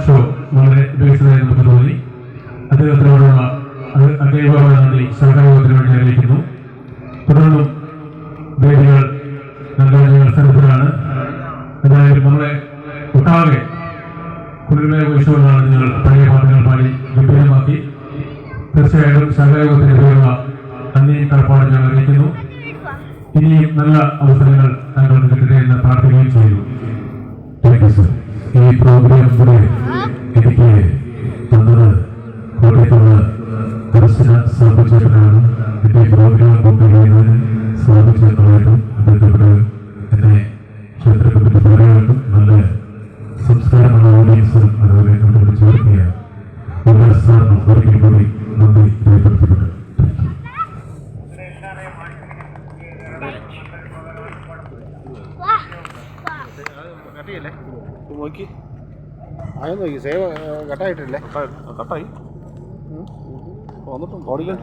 Show വളരെ മികച്ചതായി നമുക്ക് തോന്നി. അദ്ദേഹത്തിനോടുള്ള അകൈവായ നന്ദി സഹകരണത്തിന് വേണ്ടി അറിയിക്കുന്നു. തുടർന്നും വേദികൾ നൽകാൻ സ്ഥലത്തിലാണ്. എന്തായാലും നമ്മളെ ഒട്ടാകെ കുളിർമയ വഹിച്ചുകൊണ്ടാണ് നിങ്ങൾ പഴയ പാട്ടുകൾ പാടി ഗംഭീരമാക്കി. തീർച്ചയായിട്ടും സഹയോഗത്തിന് പേരുള്ള നന്ദിയും കടപ്പാടും ഞാൻ അറിയിക്കുന്നു. ഇനിയും നല്ല അവസരങ്ങൾ താങ്കൾക്ക് കിട്ടട്ടെ എന്ന് പ്രാർത്ഥിക്കുകയും ചെയ്തു. ഈ പ്രോഗ്രാം കൂടെ എനിക്ക് തന്നത് കോട്ടയത്തുള്ള ദർശന സ്ഥാപിച്ചവരാണ്. എന്റെ പ്രോഗ്രാം ബുക്ക് ചെയ്യുന്നതിന് സ്ഥാപിച്ചതായിട്ടും അദ്ദേഹത്തോട് എന്നെ ക്ഷേത്ര കമ്മിറ്റി പറയായിട്ടും നല്ല സംസ്കാരമുള്ള ഓഡിയൻസും അതുപോലെ എന്നോട് ചേർക്കുകയാണ്. സാറിനും ഒരിക്കൽ കൂടി നന്ദി രേഖപ്പെടുത്തിയിട്ടുണ്ട്. നോക്കി ആയോ നോക്കി സേവ് കട്ടായിട്ടില്ലേ? കട്ടായി വന്നിട്ടും ഓടിക്കാൻ